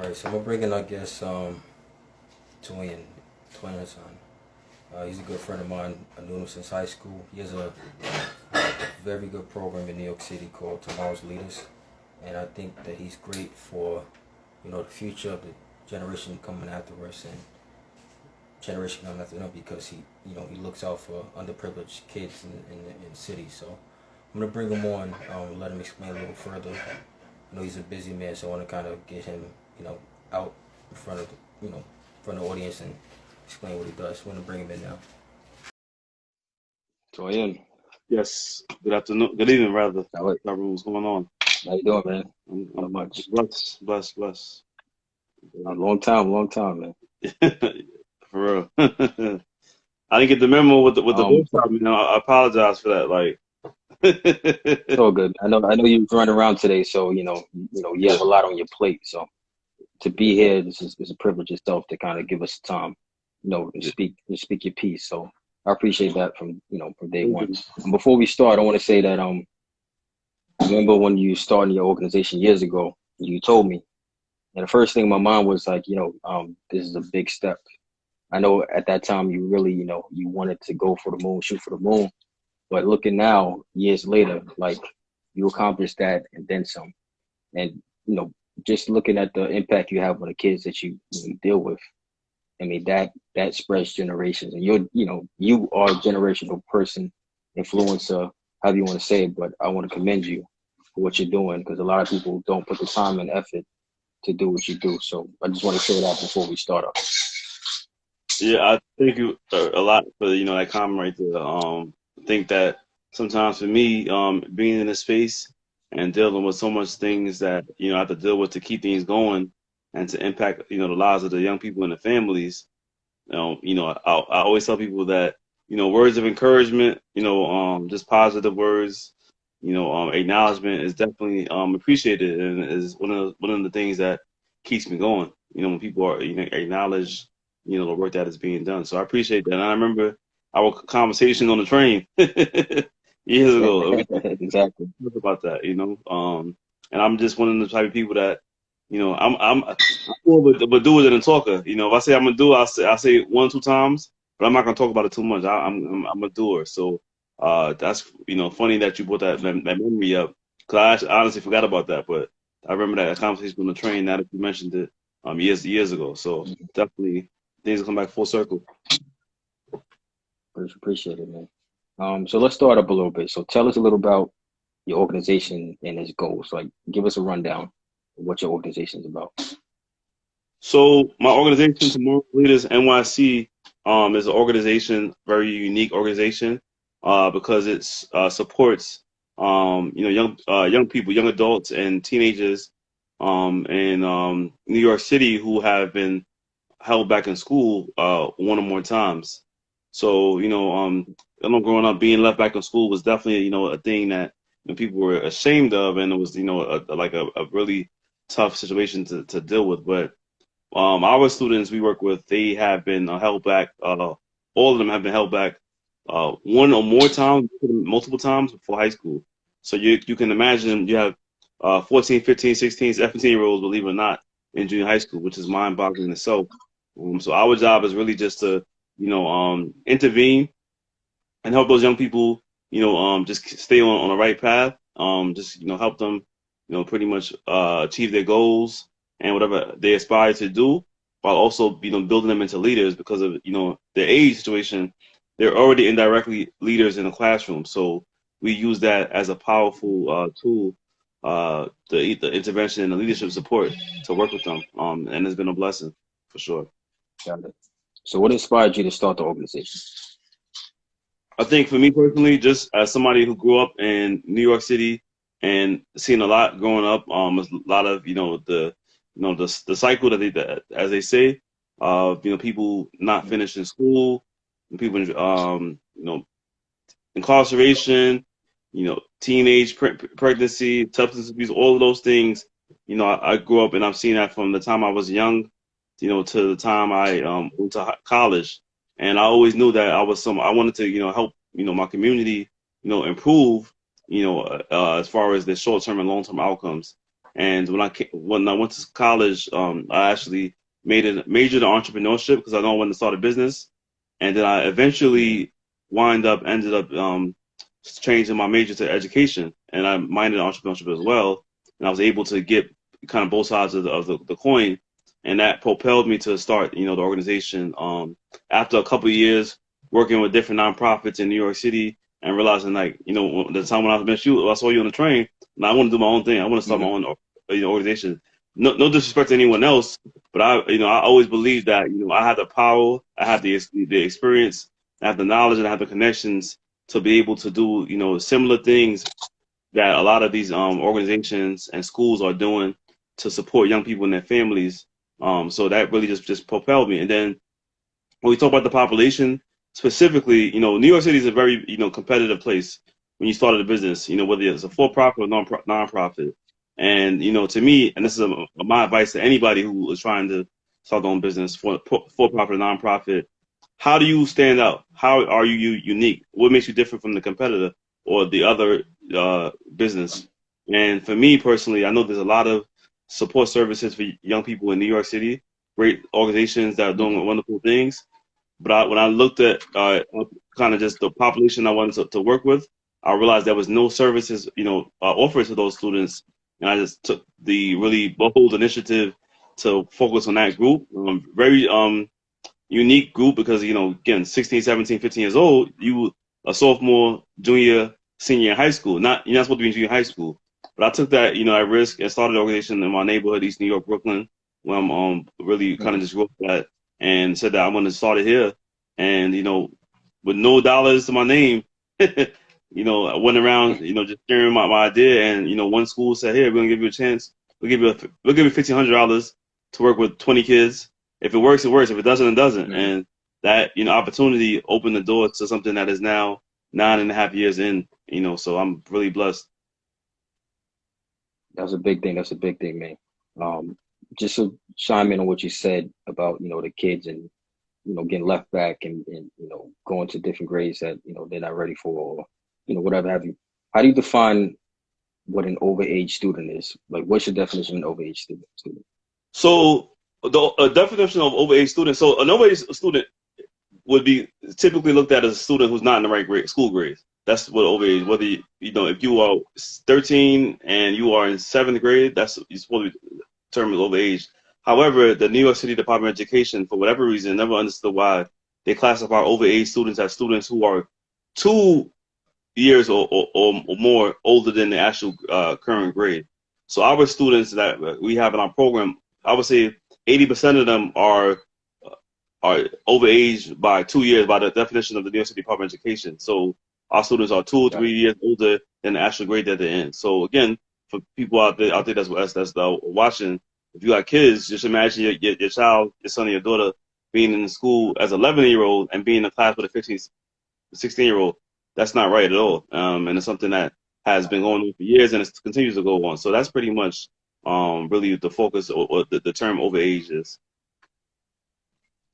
right, so I'm gonna bring in, I guess, Twin, Twin Hassan. He's a good friend of mine. I knew him since high school. He has a very good program in New York City called Tomorrow's Leaders, and I think that he's great for, the future of the generation coming after us and generation coming after them because he looks out for underprivileged kids in cities. So I'm gonna bring him on, let him explain a little further. I know he's a busy man, so I want to kind of get him, out in front of in front of the audience and explain what he does. I want to bring him in now. Toyin, Yes. Good afternoon. Good evening, rather. how it- What's going on? how you doing, man? I'm Not much. blessed, blessed, blessed. A long time, man. For real. I didn't get the memo with the Um, workshop. I apologize for that. Like, it's all good. I know you've run around today, so you yeah, have a lot on your plate. So to be here, this is a privilege itself to kind of give us time, yeah. to speak your piece. So I appreciate that from day Thank one. you. And before we start, I want to say that I remember when you started your organization years ago, you told me, and the first thing in my mind was like, this is a big step. I know at that time you really, you wanted to go for the moon, shoot for the moon. But looking now, years later, like you accomplished that and then some. And, you know, just looking at the impact you have on the kids that you deal with, I mean, that spreads generations. And you are a generational person, influencer, however you want to say it. But I want to commend you for what you're doing because a lot of people don't put the time and effort to do what you do. So I just want to say that before we start off. Yeah, I thank you a lot for that comment right there. I think that sometimes for me, being in this space and dealing with so much things that I have to deal with to keep things going and to impact the lives of the young people and the families. I always tell people that words of encouragement, just positive words, acknowledgement is definitely appreciated and is one of the things that keeps me going. When people are acknowledge the work that is being done. So I appreciate that. And I remember our conversation on the train years ago. We Exactly. talked about that, and I'm just one of the type of people that I'm more of a doer than a talker. If I say I'm gonna do it, I say it one, 2 times, but I'm not gonna talk about it too much. I'm a doer. So that's funny that you brought that memory up because I actually, honestly forgot about that. But I remember that conversation on the train. Now that you mentioned it, years ago. So definitely things will come back full circle. Appreciate it, man. So let's start up a little bit. So tell us a little about your organization and its goals. Like, give us a rundown of what your organization is about. So my organization, Tomorrow Leaders NYC, is an organization, very unique organization, because it supports young people, young adults, and teenagers, in New York City who have been held back in school one or more times. So I know growing up being left back in school was definitely a thing that people were ashamed of, and it was a really tough situation to deal with, but. Our students we work with, they have been held back. All of them have been held back one or more times, multiple times before high school. So you can imagine you have 14, 15, 16, 17-year-olds, believe it or not, in junior high school, which is mind-boggling in itself. So our job is really just to, intervene and help those young people, just stay on the right path. Just help them, pretty much achieve their goals and whatever they aspire to do, while also building them into leaders because of their age situation. They're already indirectly leaders in the classroom, so we use that as a powerful tool, the intervention and the leadership support to work with them. And it's been a blessing for sure. Got it. So what inspired you to start the organization? I think for me personally, just as somebody who grew up in New York City and seen a lot growing up, a lot of the cycle that as they say, people not finishing school, people incarceration, teenage pregnancy, substance abuse, all of those things. I grew up and I've seen that from the time I was young, to the time I went to college, and I always knew that I wanted to help my community improve as far as the short term and long term outcomes. And when I went to college, I actually majored in entrepreneurship because I know I wanted to start a business. And then I eventually ended up changing my major to education, and I minored in entrepreneurship as well. And I was able to get kind of both sides of the coin, and that propelled me to start, the organization. After a couple of years working with different nonprofits in New York City, and realizing, like, the time when I met you, I saw you on the train, and I want to do my own thing. I want to start my own, organization. No disrespect to anyone else, but I always believed that, I had the power, I had the experience, I have the knowledge, and I have the connections to be able to do, similar things that a lot of these organizations and schools are doing to support young people and their families. So that really just propelled me. And then when we talk about the population specifically, New York City is a very, competitive place when you started a business, whether it's a for-profit or non-profit. And, to me, and this is my advice to anybody who is trying to start their own business, for-profit or non-profit, how do you stand out? How are you unique? What makes you different from the competitor or the other business? And for me personally, I know there's a lot of support services for young people in New York City, great organizations that are doing wonderful things. But when I looked at kind of just the population I wanted to work with, I realized there was no services, offered to those students. And I just took the really bold initiative to focus on that group. Very unique group because, again, 16, 17, 15 years old, you a sophomore, junior, senior in high school. You're not supposed to be in junior high school. But I took that, at risk and started an organization in my neighborhood, East New York, Brooklyn, where I'm really kind of just grew up that and said that I want to start it here. And, with no dollars to my name, I went around, just sharing my idea. And, one school said, "Here, we're going to give you a chance. We'll give you $1,500 to work with 20 kids. If it works, it works. If it doesn't, it doesn't." Mm-hmm. And that, opportunity opened the door to something that is now 9.5 years in, so I'm really blessed. That's a big thing. That's a big thing, man. Just to chime in on what you said about, the kids and, getting left back and going to different grades that, they're not ready for, or, whatever have you. How do you define what an overage student is? Like, what's your definition of an overage student? So the definition of overage student, so an overage student would be typically looked at as a student who's not in the right school grades. That's what overage, whether if you are 13 and you are in 7th grade, you're supposed to be termed as overage. However, the New York City Department of Education, for whatever reason, never understood why they classify overage students as students who are 2 years or more older than the actual current grade. So our students that we have in our program, I would say 80% of them are overage by 2 years by the definition of the New York City Department of Education. So our students are 2 or 3 years older than the actual grade that they're in. So again, for people out there that's watching, if you got kids, just imagine your child, your son or your daughter being in school as an 11-year-old and being in a class with a 15, 16-year-old. That's not right at all. And it's something that has been going on for years and it continues to go on. So that's pretty much really the focus or the term overage is.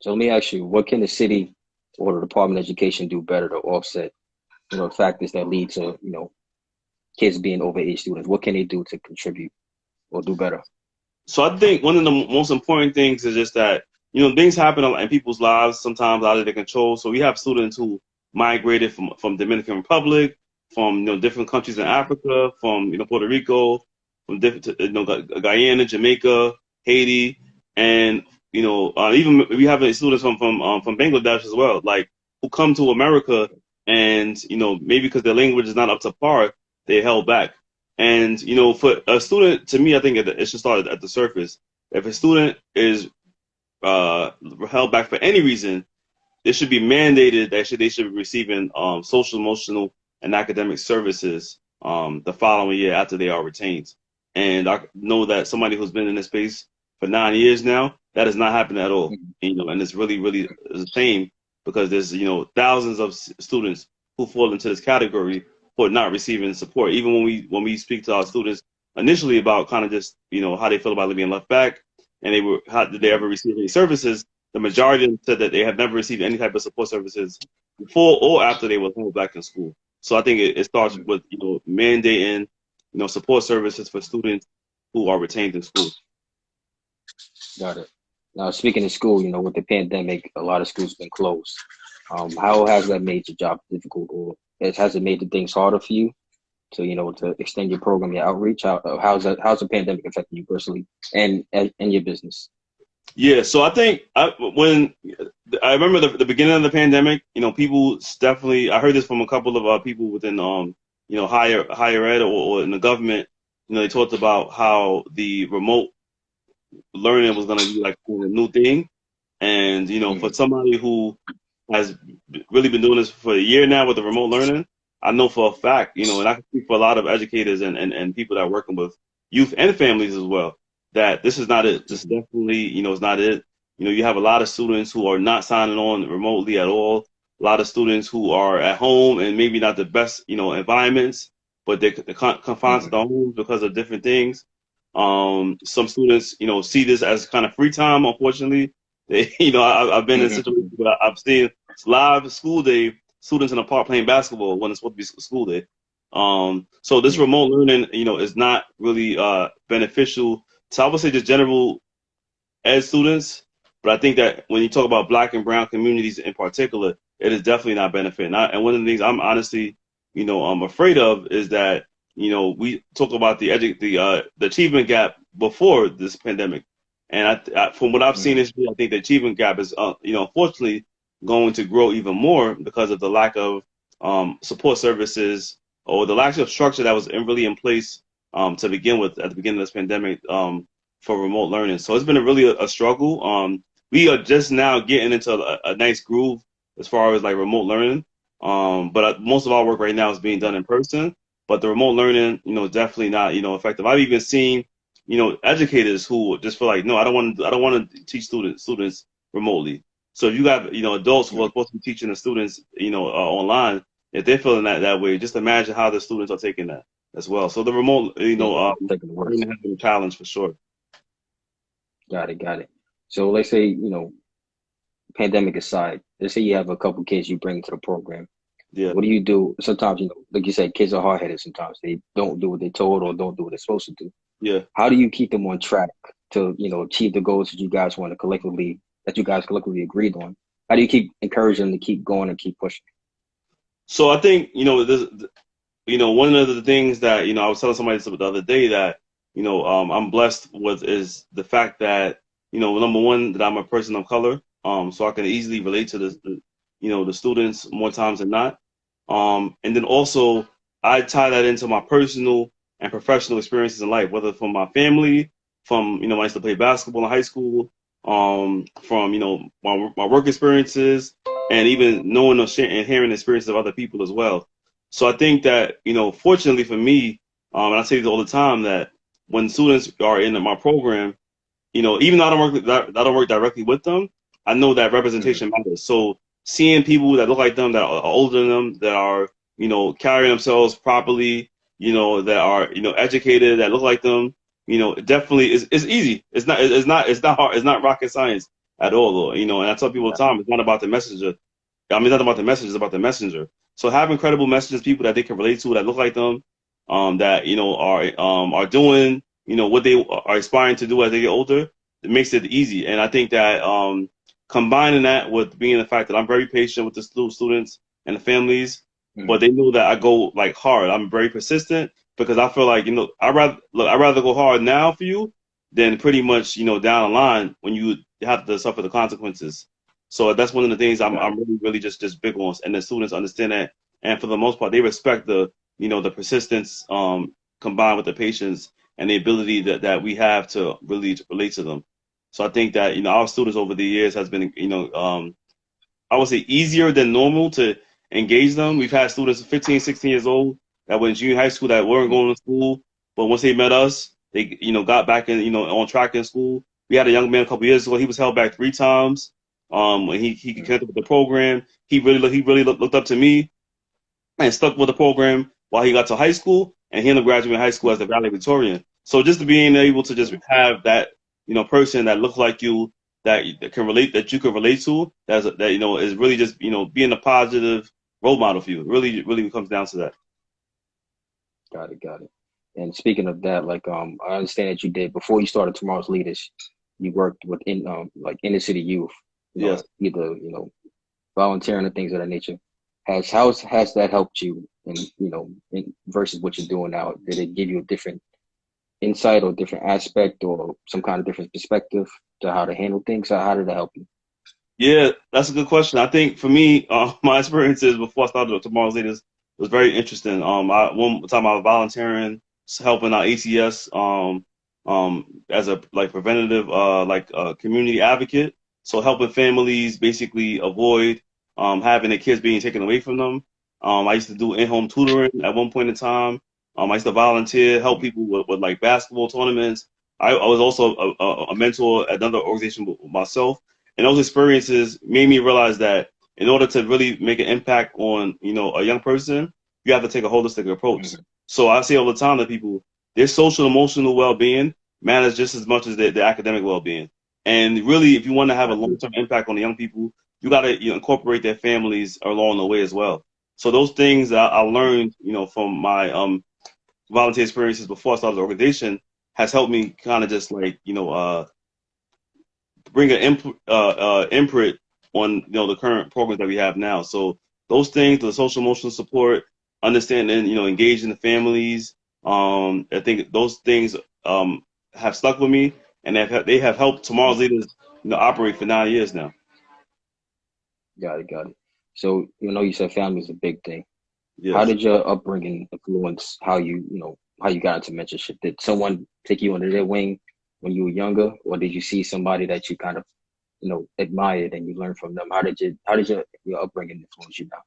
So let me ask you, what can the city or the Department of Education do better to offset, factors that lead to, kids being overage students? What can they do to contribute or do better? So I think one of the most important things is just that, things happen in people's lives sometimes out of their control. So we have students who migrated from Dominican Republic, from different countries in Africa, from Puerto Rico, from different Guyana, Jamaica, Haiti, and even we have students from Bangladesh as well, like who come to America and maybe because their language is not up to par, they're held back. And for a student, to me, I think it should start at the surface. If a student is held back for any reason, it should be mandated that they should be receiving social, emotional, and academic services the following year after they are retained. And I know that somebody who's been in this space for 9 years now, that has not happened at all. And it's really, really a shame because there's thousands of students who fall into this category for not receiving support. Even when we speak to our students initially about kind of just how they feel about being left back, and how did they ever receive any services, the majority of them said that they have never received any type of support services before or after they were held back in school. So I think it starts with mandating support services for students who are retained in school. Got it. Now, speaking of school, with the pandemic, a lot of schools been closed. How has that made your job difficult, or has it made the things harder for you to, to extend your program, your outreach? How's the pandemic affecting you personally and your business? Yeah, so I think when I remember the beginning of the pandemic, people definitely. I heard this from a couple of people within higher ed or in the government. They talked about how the remote learning was going to be like a new thing, and for somebody who has really been doing this for a year now with the remote learning, I know for a fact, and I can speak for a lot of educators and people that are working with youth and families as well, that this is not it. This definitely, is not it. You have a lot of students who are not signing on remotely at all. A lot of students who are at home and maybe not the best, environments, but they're confined to their homes because of different things. Some students, see this as kind of free time. Unfortunately, they, I've been in situations where I've seen live school day students in the park playing basketball when it's supposed to be school day. So this remote learning, is not really beneficial to, I would say, just general ed students. But I think that when you talk about Black and brown communities in particular, it is definitely not benefiting. And one of the things I'm honestly, I'm afraid of is that, we talk about the achievement gap before this pandemic. And from what I've seen this year, I think the achievement gap is, unfortunately going to grow even more because of the lack of support services or the lack of structure that was really in place to begin with at the beginning of this pandemic for remote learning. So it's been really a struggle. We are just now getting into a nice groove as far as like remote learning. But most of our work right now is being done in person. But the remote learning, definitely not, effective. I've even seen, educators who just feel like, no, I don't want to teach students remotely. So if you have, adults who are supposed to be teaching the students, online, if they're feeling that way, just imagine how the students are taking that as well. So the remote, learning has been a challenge for sure. Got it. So let's say, pandemic aside, let's say you have a couple kids you bring to the program. Yeah. What do you do? Sometimes, like you said, kids are hard-headed sometimes. They don't do what they're told or don't do what they're supposed to do. Yeah. How do you keep them on track to, achieve the goals that you guys collectively agreed on? How do you keep encouraging them to keep going and keep pushing? So I think, one of the things that, I was telling somebody the other day that, I'm blessed with is the fact that, number one, that I'm a person of color. So I can easily relate to the students more times than not. And then also I tie that into my personal and professional experiences in life, whether from my family, from, when I used to play basketball in high school, from, my work experiences, and even knowing and hearing the experiences of other people as well. So I think that, fortunately for me, and I say this all the time, that when students are in my program, even though I don't work directly with them, I know that representation matters. So seeing people that look like them, that are older than them, that are, carrying themselves properly, that are, educated, that look like them, it definitely is easy. It's not hard. It's not rocket science at all, and I tell people all the time, it's not about the messenger. It's not about the message, it's about the messenger. So having credible messages, people that they can relate to, that look like them, that, are doing, what they are aspiring to do as they get older, it makes it easy. And I think that, combining that with being the fact that I'm very patient with the students and the families, but they know that I go like hard. I'm very persistent because I feel like, I'd rather go hard now for you than pretty much, down the line when you have to suffer the consequences. So that's one of the things I'm really just big on, and the students understand that, and for the most part, they respect the persistence combined with the patience and the ability that we have to really relate to them. So I think that our students over the years has been I would say easier than normal to engage them. We've had students 15, 16 years old that were in junior high school that weren't going to school, but once they met us, they got back in on track in school. We had a young man a couple years ago. He was held back 3 times. When he connected with the program, he really looked up to me and stuck with the program while he got to high school, and he ended up graduating high school as a valedictorian. So just being able to just have that person that looks like you, that can relate, that you can relate to, that is really just being a positive role model for you. It really comes down to that. Got it. And speaking of that, like I understand that you did before you started Tomorrow's Leaders, you worked within like inner city youth, Yes. either volunteering and things of that nature. Has that helped you versus what you're doing now? Did it give you a different insight or different aspect or some kind of different perspective to how to handle things? How did that help you? Yeah, that's a good question. I think for me, my experiences before I started Tomorrow's Leaders was very interesting. One time I was volunteering, helping out ATS, as a like preventative, community advocate. So helping families basically avoid having their kids being taken away from them. I used to do in-home tutoring at one point in time. I used to volunteer, help people with like basketball tournaments. I was also a mentor at another organization with myself, and those experiences made me realize that in order to really make an impact on, a young person, you have to take a holistic approach. Mm-hmm. So I say all the time to people, their social emotional well-being matters just as much as their academic well-being. And really, if you want to have a long-term impact on the young people, you got to incorporate their families along the way as well. So those things that I learned, from my volunteer experiences before I started the organization has helped me kind of just like, bring an imprint on the current programs that we have now. So those things, the social emotional support, understanding, engaging the families. I think those things have stuck with me, and they have helped Tomorrow's Leaders, operate for 9 years now. Got it. So you said family is a big thing. Yes. How did your upbringing influence how how you got into mentorship? Did someone take you under their wing when you were younger, or did you see somebody that you kind of admired and you learned from them? How did your upbringing influence you now?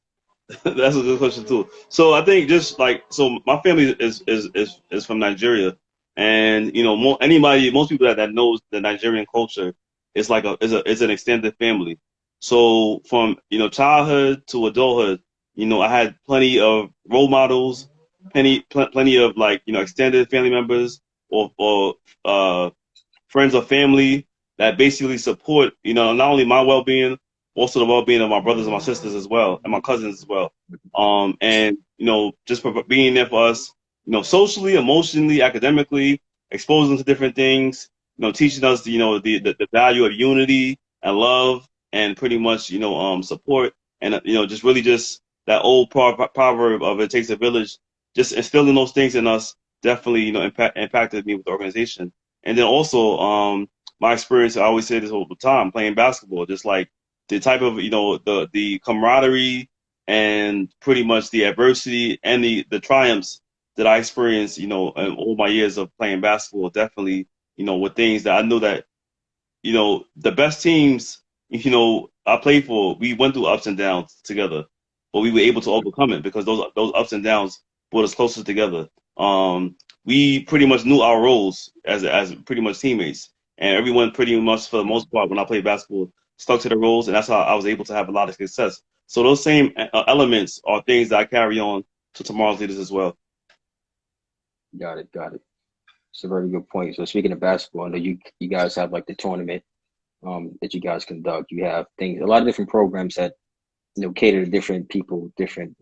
That's a good question too. So I think just like my family is from Nigeria, and most people that knows the Nigerian culture is like is an extended family. So from childhood to adulthood, I had plenty of role models, plenty of like extended family members or friends or family that basically support not only my well-being, also the well-being of my brothers and my sisters as well, and my cousins as well. And just for being there for us, socially, emotionally, academically, exposing to different things, teaching us the value of unity and love, and pretty much support, and just really just that old proverb of it takes a village, just instilling those things in us definitely impacted me with the organization. And then also my experience, I always say this all the time, playing basketball, just like the type of the camaraderie and pretty much the adversity and the triumphs that I experienced in all my years of playing basketball, definitely were things that I know that the best teams I played for, we went through ups and downs together, but we were able to overcome it because those ups and downs brought us closer together. We pretty much knew our roles as pretty much teammates, and everyone pretty much for the most part when I played basketball stuck to the roles, and that's how I was able to have a lot of success. So those same elements are things that I carry on to Tomorrow's Leaders as well. Got it. It's a very good point. So speaking of basketball, I know you guys have like the tournament that you guys conduct. You have a lot of different programs that cater to different people, different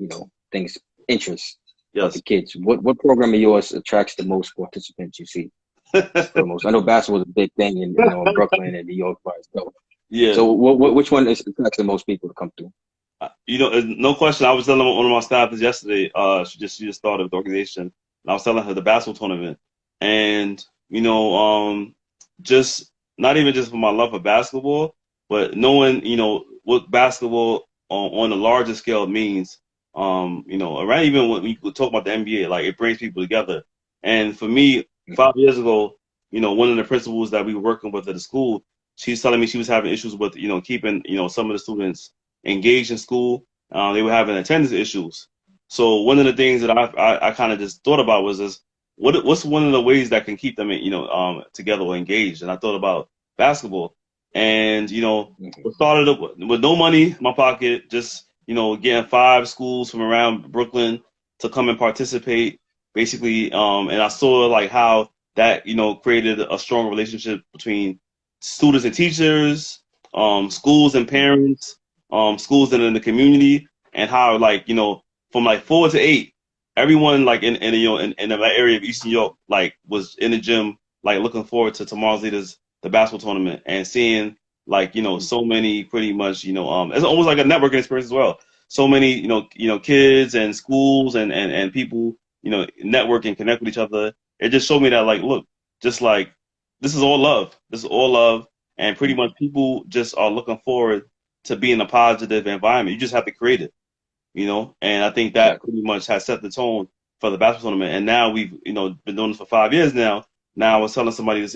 things, interests. Yes. The kids. What program of yours attracts the most participants you see? For the most, I know basketball is a big thing in Brooklyn and New York by itself. Yeah. So which one attracts the most people to come through? No question. I was telling one of my staffers yesterday. She just started with the organization, and I was telling her the basketball tournament, and just not even just for my love for basketball, but knowing what basketball on a larger scale means. Around even when we talk about the NBA, like it brings people together. And for me, 5 years ago, one of the principals that we were working with at the school, she's telling me she was having issues with keeping some of the students engaged in school. They were having attendance issues. So one of the things that I kind of just thought about was this: what's one of the ways that can keep them together or engaged? And I thought about basketball, and we started up with no money in my pocket, just getting 5 schools from around Brooklyn to come and participate, basically. And I saw like how that created a strong relationship between students and teachers, schools and parents, schools and in the community, and how like from like 4 to 8, everyone like in you know in that area of Eastern York like was in the gym like looking forward to tomorrow's leaders the basketball tournament and seeing like you know so many pretty much you know it's almost like a networking experience as well. So many you know kids and schools and people you know network and connect with each other. It just showed me that like look just like this is all love. This is all love, and pretty much people just are looking forward to being a positive environment. You just have to create it, you know. And I think that pretty much has set the tone for the basketball tournament. And now we've, you know, been doing this for 5 years now. Now I was telling somebody this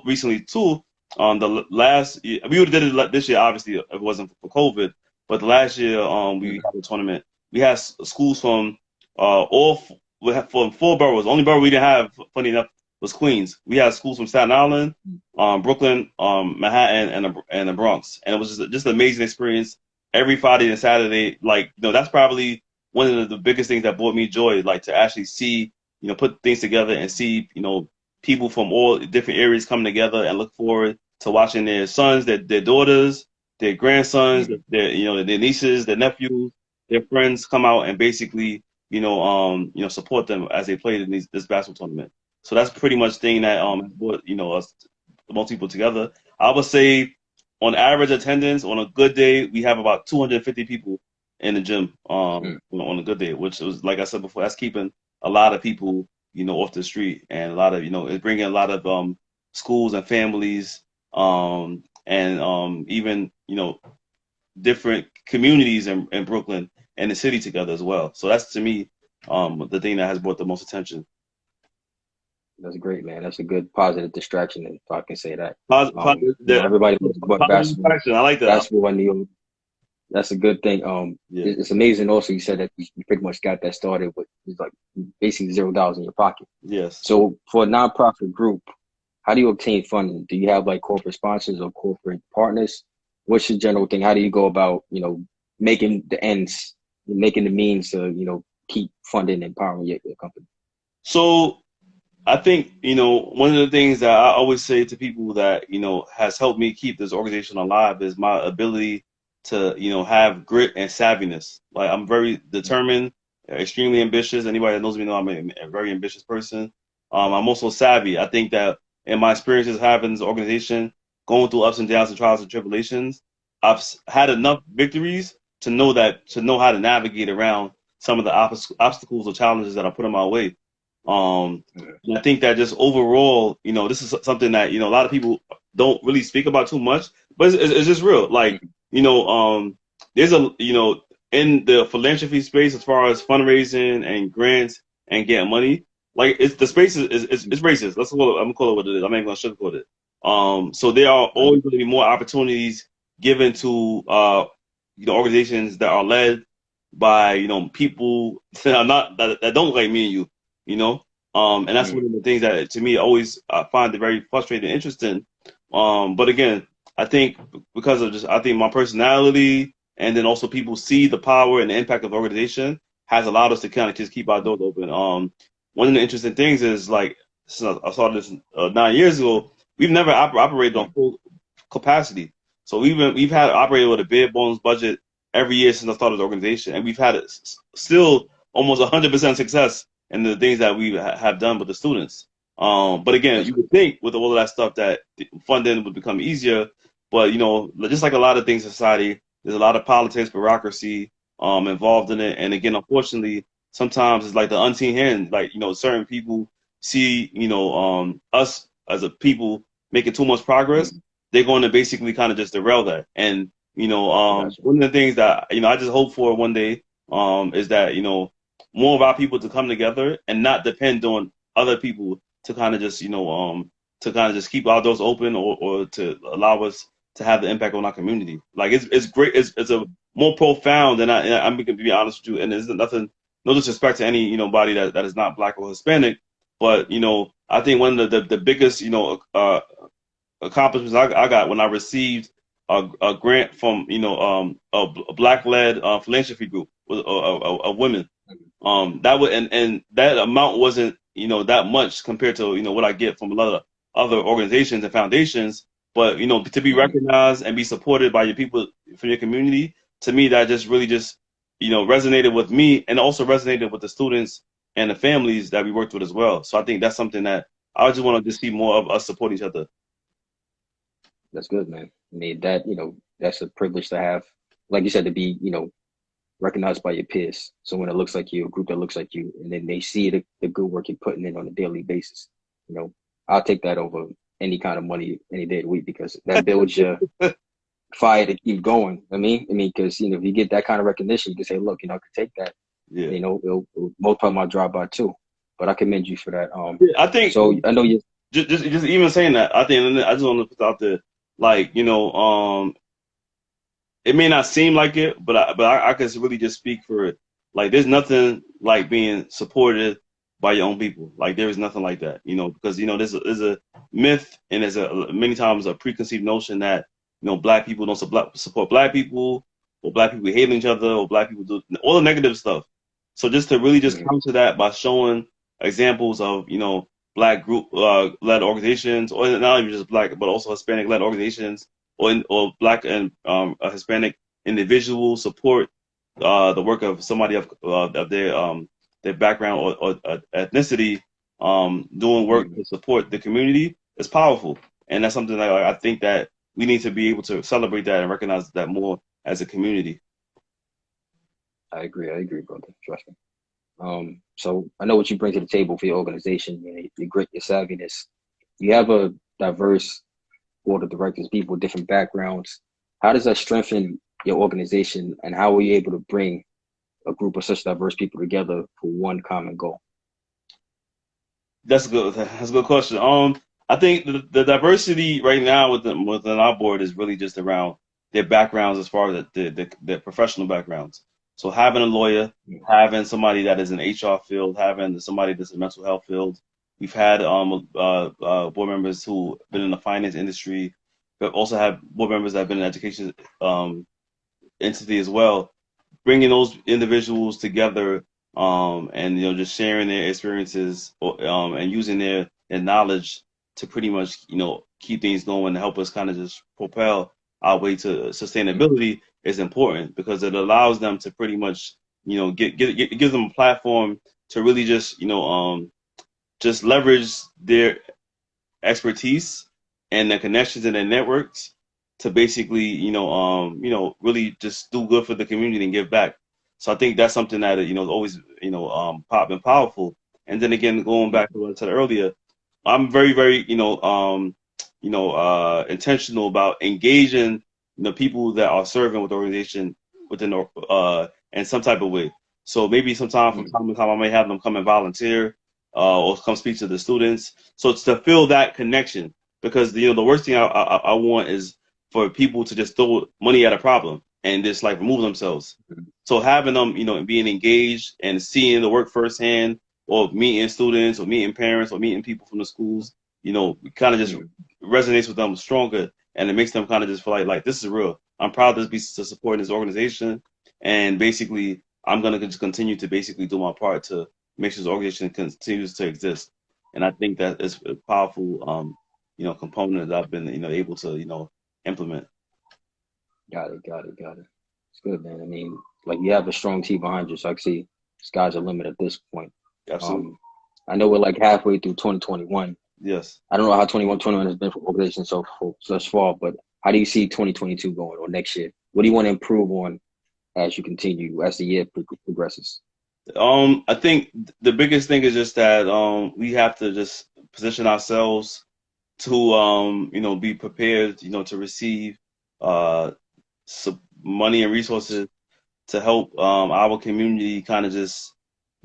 recently too. The last year, we would have did it this year, obviously, if it wasn't for COVID. But the last year, we had a tournament. We had schools from from 4 boroughs. The only borough we didn't have, funny enough, was Queens. We had schools from Staten Island, Brooklyn, Manhattan, and the Bronx. And it was just an amazing experience. Every Friday and Saturday, like, you know, that's probably one of the biggest things that brought me joy, like to actually see, you know, put things together and see, you know, people from all different areas coming together and look forward to watching their sons, their daughters, their grandsons, their you know, their nieces, their nephews, their friends come out and basically, you know, support them as they played in this basketball tournament. So that's pretty much the thing that brought, you know, us most people together. I would say on average attendance on a good day, we have about 250 people in the gym you know, on a good day, which was, like I said before, that's keeping a lot of people, you know, off the street, and a lot of, you know, it's bringing a lot of schools and families and even, you know, different communities in Brooklyn and the city together as well. So that's, to me, the thing that has brought the most attention. That's great, man. That's a good positive distraction, if I can say that. You know, everybody knows about basketball. I like that. Basketball in New York. That's a good thing. Yeah. It's amazing. Also, you said that you pretty much got that started with like basically $0 in your pocket. Yes. So for a nonprofit group, how do you obtain funding? Do you have like corporate sponsors or corporate partners? What's your general thing? How do you go about, you know, making the ends, making the means to, you know, keep funding and empowering your company? So I think, you know, one of the things that I always say to people that, you know, has helped me keep this organization alive is my ability to, you know, have grit and savviness. Like, I'm very determined, extremely ambitious. Anybody that knows me know I'm a very ambitious person. I'm also savvy. I think that in my experiences having this organization, going through ups and downs and trials and tribulations, I've had enough victories to know how to navigate around some of the obstacles or challenges that are put in my way. And I think that just overall, you know, this is something that, you know, a lot of people don't really speak about too much, but it's just real. Like, you know, there's you know, in the philanthropy space, as far as fundraising and grants and getting money, like the space is racist. I'm gonna call it what it is. I'm not gonna sugarcoat it. So there are always going to be more opportunities given to you know, organizations that are led by, you know, people that are not that don't look like me and you know. And that's one of the things that, to me, always I find it very frustrating and interesting. But again, I think because of just, I think my personality, and then also people see the power and the impact of the organization, has allowed us to kind of just keep our doors open. One of the interesting things is, like, since I started this 9 years ago, we've never operated on full capacity. So we've had operated with a bare bones budget every year since I started the organization, and we've had still almost 100% success in the things that we have done with the students. But again, you would think with all of that stuff that funding would become easier, but, you know, just like a lot of things in society, there's a lot of politics, bureaucracy involved in it. And again, unfortunately, sometimes it's like the unseen hand. Like, you know, certain people see, you know, us as a people making too much progress, they're going to basically kind of just derail that. And, you know, one of the things that, you know, I just hope for one day is that, you know, more of our people to come together and not depend on other people to kind of just, you know, to kind of just keep our doors open or to allow us to have the impact on our community. Like, it's great. It's a more profound, and I'm going to be honest with you, and there's nothing, no disrespect to any, you know, body that is not Black or Hispanic, but, you know, I think one of the biggest, you know, accomplishments I got when I received a grant from, you know, a Black-led philanthropy group of women. That would and that amount wasn't, you know, that much compared to, you know, what I get from a lot of other organizations and foundations. But, you know, to be recognized and be supported by your people from your community, to me, that just really just resonated with me, and also resonated with the students and the families that we worked with as well. So I think that's something that I just want to just see more of us support each other. That's good, man. I mean, that, that's a privilege to have. Like you said, to be, recognized by your peers. Someone that looks like you, a group that looks like you, and then they see the good work you're putting in on a daily basis. I'll take that over any kind of money any day of the week, because that builds your fire to keep going. Because, if you get that kind of recognition, you can say, look, I could take that. Yeah. It'll multiply my drive by 2. But I commend you for that. I think so. I know you. Just even saying that, I think I just want to put out there, like, it may not seem like it, but I can really just speak for it. Like, there's nothing like being supported by your own people. Like, there is nothing like that, because there's a myth, and there's many times a preconceived notion that Black people don't support Black people, or Black people hate each other, or Black people do all the negative stuff. So just to really just come to that by showing examples of Black group led organizations, or not even just Black, but also Hispanic led organizations, or Black and Hispanic individuals support the work of somebody of their background or ethnicity, doing work to support the community is powerful, and that's something that I think that we need to be able to celebrate that and recognize that more as a community. I agree, brother. Trust me. So I know what you bring to the table for your organization. Your grit, your savviness. You have a diverse board of directors, people with different backgrounds. How does that strengthen your organization, and how were you able to bring a group of such diverse people together for one common goal? That's good. That's a good question. I think the diversity right now within our board is really just around their backgrounds, as far as their professional backgrounds. So having a lawyer, having somebody that is in HR field, having somebody that's in mental health field. We've had board members who've been in the finance industry, but also have board members that have been in education entity as well. Bringing those individuals together, and just sharing their experiences, and using their knowledge to pretty much keep things going and help us kind of just propel our way to sustainability is important, because it allows them to pretty much it gives them a platform to really just just leverage their expertise and their connections and their networks to basically really just do good for the community and give back. So I think that's something that always been powerful. And then again, going back to what I said earlier, I'm very, very intentional about engaging people that are serving with the organization within in some type of way. So maybe from time to time I may have them come and volunteer, or come speak to the students. So it's to feel that connection, because the worst thing I want is for people to just throw money at a problem and just like remove themselves. So having them, being engaged and seeing the work firsthand, or meeting students, or meeting parents, or meeting people from the schools, kind of just resonates with them stronger, and it makes them kind of just feel like this is real. I'm proud to be supporting this organization, and basically I'm gonna just continue to basically do my part to make sure this organization continues to exist. And I think that is a powerful component that I've been able to implement. Got it. It's good, man. I mean, like, you have a strong team behind you, so I can see sky's the limit at this point. Absolutely. I know we're like halfway through 2021. Yes. I don't know how 2021 has been for organizations thus far, but how do you see 2022 going, or next year? What do you want to improve on as you continue, as the year progresses? I think the biggest thing is just that we have to just position ourselves to be prepared to receive some money and resources to help our community kind of just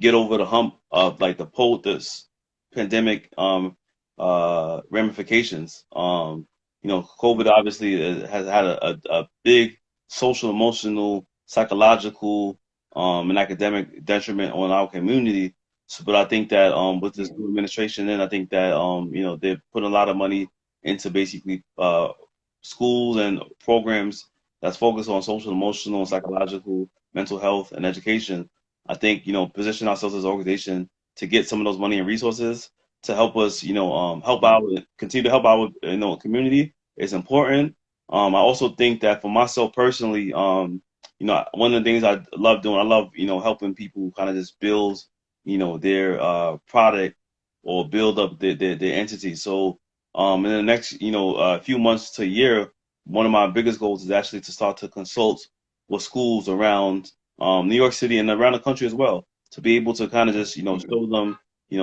get over the hump of like this pandemic ramifications. COVID obviously has had a big social, emotional, psychological, and academic detriment on our community. So, but I think that with this new administration, I think that they've put a lot of money into basically schools and programs that's focused on social, emotional, psychological, mental health, and education. I think position ourselves as an organization to get some of those money and resources to help us, help out, continue to help our community is important. I also think that for myself personally, one of the things I love doing, I love, helping people kind of just build, their product or build up their entity. So in the next, few months to a year, one of my biggest goals is actually to start to consult with schools around New York City and around the country as well, to be able to kind of just, show them,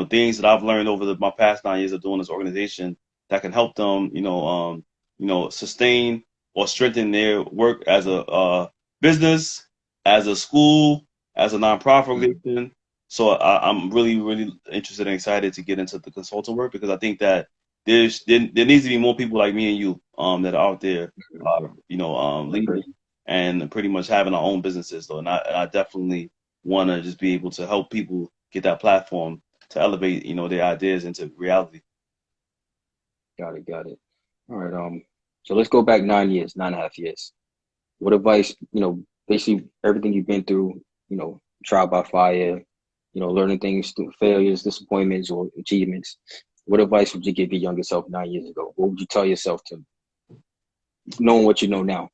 things that I've learned over my past 9 years of doing this organization that can help them, sustain or strengthen their work as a business, as a school, as a nonprofit organization. So I'm really, really interested and excited to get into the consulting work, because I think that there needs to be more people like me and you that are out there, leading and pretty much having our own businesses though. And I definitely want to just be able to help people get that platform to elevate, their ideas into reality. Got it. All right. So let's go back 9 years, 9.5 years. What advice, basically everything you've been through, trial by fire, learning things through failures, disappointments, or achievements. What advice would you give your younger self 9 years ago? What would you tell yourself to, knowing what you know now?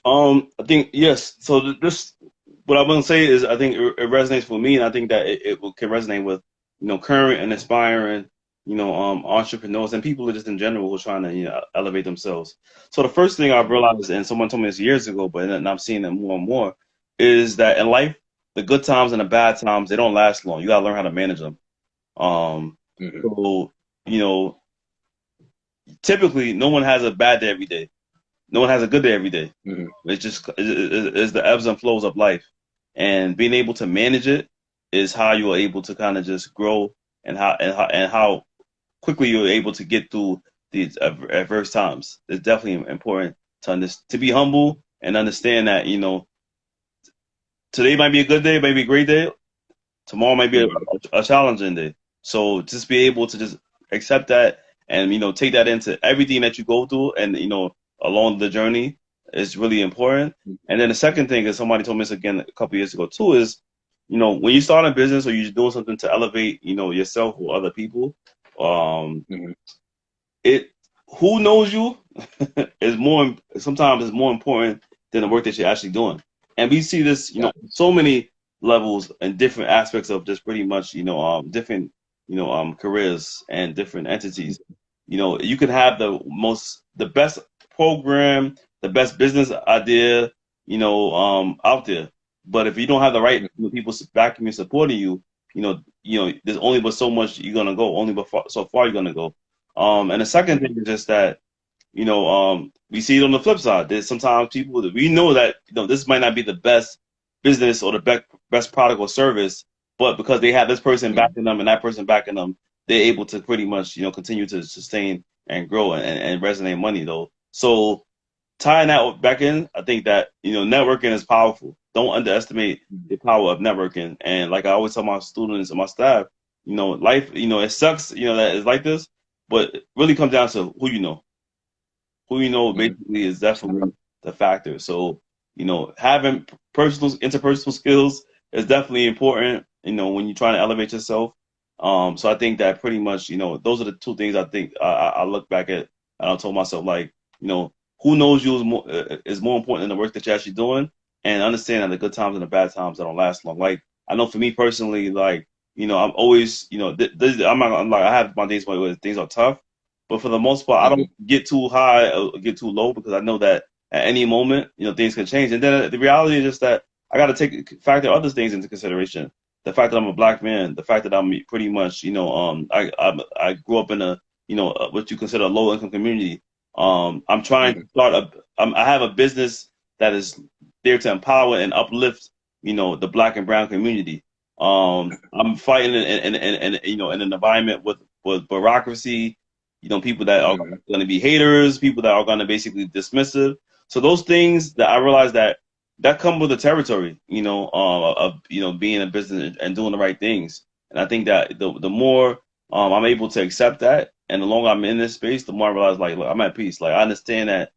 I think, yes. So what I'm going to say is, I think it resonates with me, and I think that can resonate with, current and aspiring, entrepreneurs and people just in general who are trying to, elevate themselves. So the first thing I've realized, and someone told me this years ago, but I'm seeing it more and more, is that in life, the good times and the bad times, they don't last long. You got to learn how to manage them. So, typically, no one has a bad day every day. No one has a good day every day. It's just it's the ebbs and flows of life, and being able to manage it is how you are able to kind of just grow, and how quickly you're able to get through these adverse times. It's definitely important to be humble and understand that today might be a good day, maybe a great day. Tomorrow might be a challenging day. So just be able to just accept that, and take that into everything that you go through, and along the journey is really important. And then the second thing is, somebody told me this again a couple years ago too, is when you start a business or you're doing something to elevate yourself or other people, who knows you is sometimes more important than the work that you're actually doing. And we see this so many levels and different aspects of just pretty much different careers and different entities. You can have the best program, the best business idea, out there. But if you don't have the right people backing you, supporting you, there's only but so much you're gonna go, only but so far you're gonna go. And the second thing is just that, we see it on the flip side. There's sometimes people that we know that this might not be the best business or the best product or service, but because they have this person backing them and that person backing them, they're able to pretty much continue to sustain and grow and resonate money though. So tying that back in, I think that networking is powerful. Don't underestimate the power of networking. And like I always tell my students and my staff, life, it sucks, that it's like this, but it really comes down to who you know. Who you know basically is definitely the factor. So having interpersonal skills is definitely important. When you're trying to elevate yourself. So I think that pretty much those are the two things I think I look back at, and I told myself, like, who knows you is more important than the work that you're actually doing, and understand that the good times and the bad times, that don't last long. Like, I know for me personally, like, I'm always, I'm like, I have my days where things are tough, but for the most part, I don't get too high or get too low, because I know that at any moment, things can change. And then the reality is just that I got to factor other things into consideration. The fact that I'm a black man, the fact that I'm pretty much, I grew up in a, what you consider a low income community. I'm trying to I have a business that is there to empower and uplift, the black and brown community. I'm fighting in an environment with bureaucracy, people that are going to be haters, people that are going to basically dismissive. So those things that I realize that come with the territory, of being a business and doing the right things. And I think that the more I'm able to accept that, and the longer I'm in this space, the more I realize, like, look, I'm at peace. Like, I understand that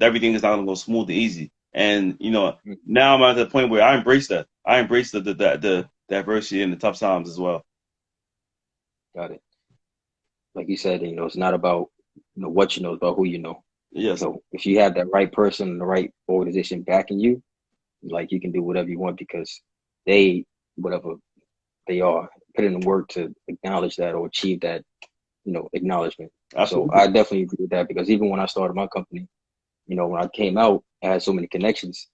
everything is not gonna go smooth and easy. And now I'm at the point where I embrace that. I embrace the adversity and the tough times as well. Got it. Like you said, it's not about what you know, it's about who you know. Yes. So if you have that right person, the right organization backing you, like you can do whatever you want because they, whatever they are, put in the work to acknowledge that or achieve that, acknowledgement. So Absolutely. I definitely agree with that because even when I started my company, when I came out, I had so many connections.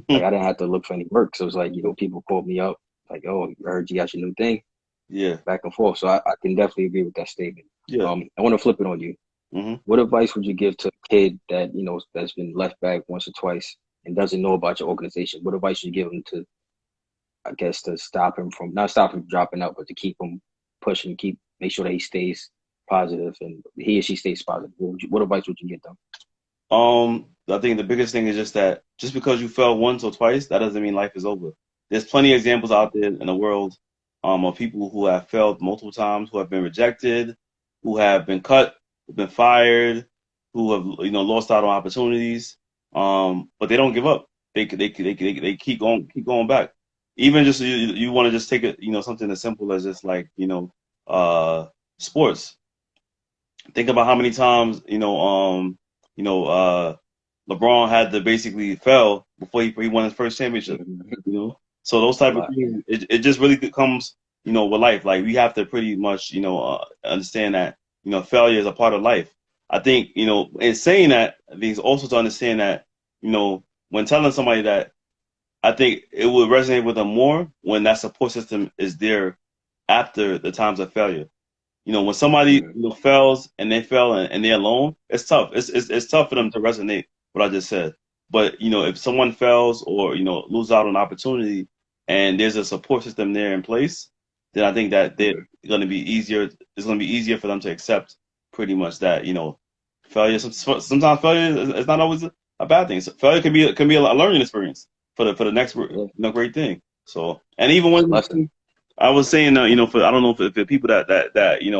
Like I didn't have to look for any work. So it's like, people called me up, like, oh, I heard you got your new thing, Yeah. back and forth. So I can definitely agree with that statement. Yeah. I want to flip it on you. Hmm. What advice would you give to a kid that, that's been left back once or twice and doesn't know about your organization? What advice would you give them to, I guess, to stop him from, not stop him from dropping out, but to keep him pushing, make sure that he stays positive and he or she stays positive? What advice would you give them? I think the biggest thing is just that just because you fell once or twice, that doesn't mean life is over. There's plenty of examples out there in the world, of people who have failed multiple times, who have been rejected, who have been cut, who've been fired, who have lost out on opportunities. But they don't give up. They keep going back. Even just you want to just take it, something as simple as just like sports. Think about how many times you know, LeBron had to basically fail before he won his first championship. So those A type of lot. things, it just really comes, with life. Like we have to pretty much, understand that, failure is a part of life. I think, in saying that, I think it's also to understand that, when telling somebody that, I think it would resonate with them more when that support system is there after the times of failure. When somebody Mhm. fails and they fail and they're alone, it's tough. It's tough for them to resonate what I just said. But if someone fails or lose out on opportunity and there's a support system there in place, then I think that they're Mhm. going to be easier. It's going to be easier for them to accept pretty much that failure. Sometimes failure is not always a bad thing. So failure can be a learning experience for the next Yeah. great thing. So and even It's a when lesson. I was saying, for I don't know if the people that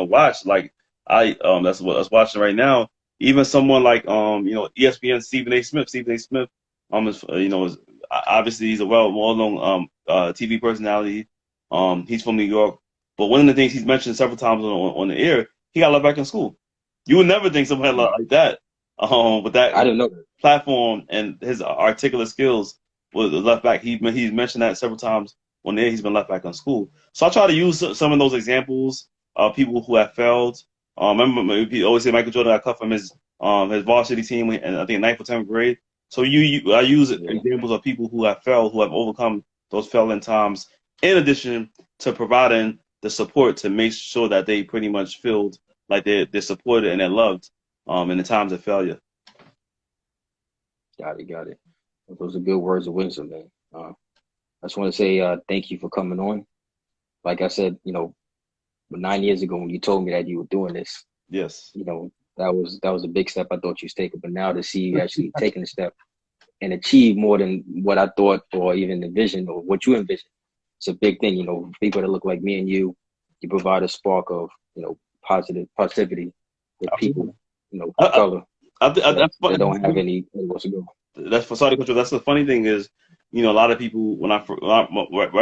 watch like that's watching right now. Even someone like ESPN Stephen A. Smith is obviously he's a well known TV personality. He's from New York, but one of the things he's mentioned several times on the air, he got left back in school. You would never think somebody Mhm. like that, with that I didn't know that. platform and his articulate skills was left back. He's mentioned that several times on there. He's been left back in school. So I try to use some of those examples of people who have failed. Remember, he always say Michael Jordan got cut from his varsity team, and I think ninth or 10th grade. So I use Yeah. examples of people who have failed, who have overcome those failing times, in addition to providing the support to make sure that they pretty much feel like they're supported and they're loved in the times of failure. Got it. Got it. Those are good words of wisdom, man. I just want to say thank you for coming on. Like I said, 9 years ago when you told me that you were doing this, Yes. that was a big step I thought you was taking. But now to see you actually taking a step and achieve more than what I thought or even envisioned or what you envisioned, it's a big thing. People that look like me and you provide a spark of positivity with Absolutely. people, of color That's that don't have anywhere to go. sorry to cut you. That's the funny thing is, a lot of people right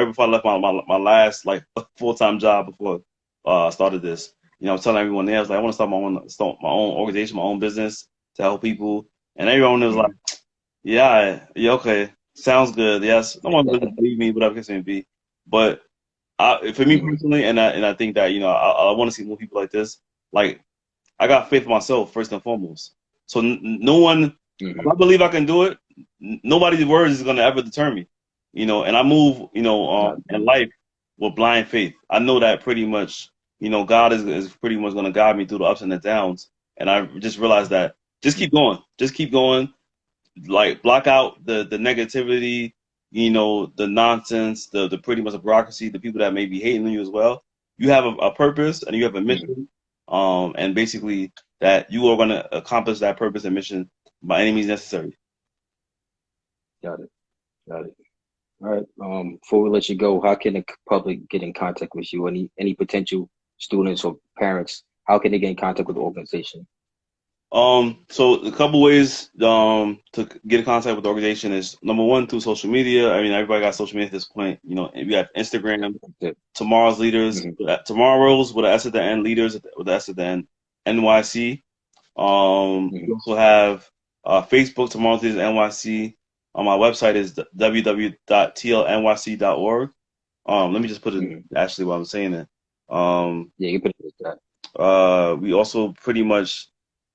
before I left my last like full time job before I started this, I was telling everyone there, I was like, I want to start my own organization, my own business to help people, and everyone was like, Mhm. yeah, yeah, okay, sounds good, yes. No one doesn't believe me, whatever it may be, but for me Mhm. personally, and I think that I want to see more people like this. Like I got faith in myself first and foremost. So no one, if I Mhm. believe I can do it, nobody's words is gonna ever deter me. And I move, Not, in life with blind faith. I know that pretty much, God is pretty much gonna guide me through the ups and the downs. And I just realized that just keep going, just keep going. Like block out the negativity, the nonsense, the pretty much the bureaucracy, the people that may be hating on you as well. You have a purpose and you have a mhm. mission, and basically that you are going to accomplish that purpose and mission by any means necessary. Got it. Got it. All right. Before we let you go, how can the public get in contact with you? Any potential students or parents, how can they get in contact with the organization? So a couple ways to get in contact with the organization is number one through social media. I mean, everybody got social media at this point. We have Instagram, That's it. Tomorrow's Leaders, Mhm. Tomorrow's with an S at the end, Leaders with an S at the end, NYC. We Mhm. also have Facebook, Tomorrow's Leaders NYC. My website is www.tlnyc.org. Let me just put it actually while I'm saying it. Yeah, you put it with that. We also pretty much,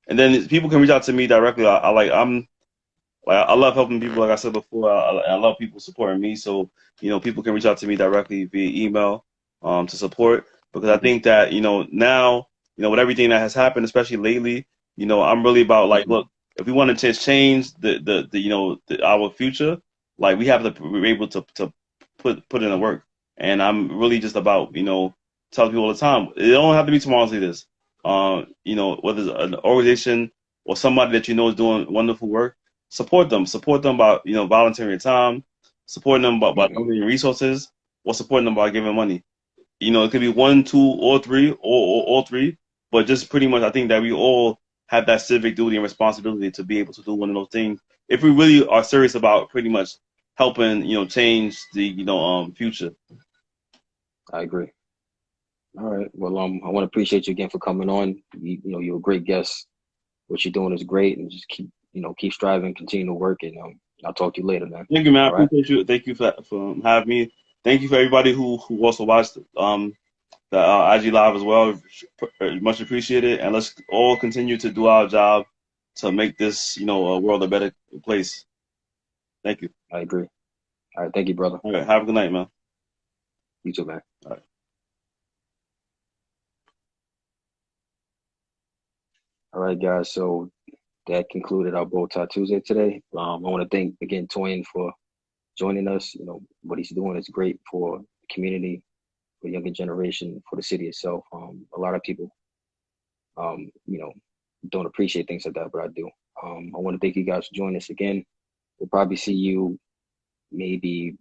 and then people can reach out to me directly. I love helping people. Like I said before, I love people supporting me. So, people can reach out to me directly via email, to support, because I think that, now, with everything that has happened, especially lately, I'm really about like, look, if we want to change our future, like we have to be able to put in the work. And I'm really just about, telling people all the time, it don't have to be tomorrow's leaders. Whether it's an organization or somebody that is doing wonderful work, support them by volunteering your time, supporting them by donating resources, or supporting them by giving money. It could be one, two, or three, or all three, but just pretty much I think that we all have that civic duty and responsibility to be able to do one of those things if we really are serious about pretty much helping change the future. I agree. All right. Well, I want to appreciate you again for coming on. You're a great guest. What you're doing is great, and just keep striving, continue to work, and I'll talk to you later, man. Thank you, man. All I appreciate you. Thank you for having me. Thank you for everybody who also watched the IG Live as well. Much appreciated, and let's all continue to do our job to make this a world a better place. Thank you. I agree. All right. Thank you, brother. All right. Have a good night, man. You too, man. All right. All right, guys. So that concluded our Bow Tie Tuesday today. I want to thank again Toyin for joining us. What he's doing is great for the community, for the younger generation, for the city itself. A lot of people, don't appreciate things like that, but I do. I want to thank you guys for joining us again. We'll probably see you maybe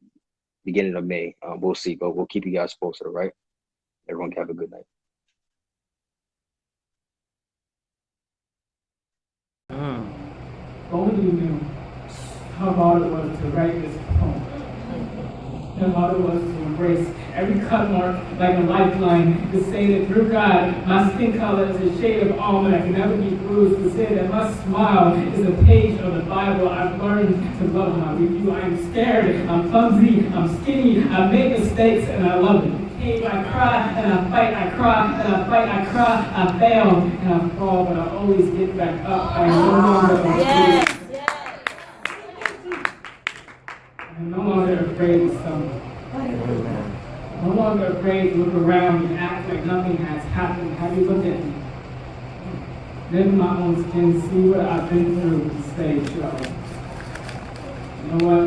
beginning of May. We'll see, but we'll keep you guys posted, all right? Everyone have a good night. Only you knew how hard it was to write this poem. How hard it was to embrace every cut mark like a lifeline. To say that through God, my skin color is a shade of almond. I can never be bruised. To say that my smile is a page of the Bible. I've learned to love my review. I am scared. I'm clumsy. I'm skinny. I make mistakes and I love it. I cry and I fight, I cry and I fight, I cry, I fail and I fall, but I always get back up. I am no longer afraid. I'm no longer afraid to stumble. No longer afraid to look around and act like nothing has happened. Have you looked at me? Live in my own skin, see what I've been through to stay true. You know what?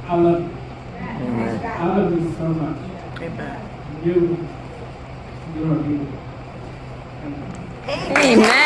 I love you. I love you so much. Amen. You're beautiful. Amen.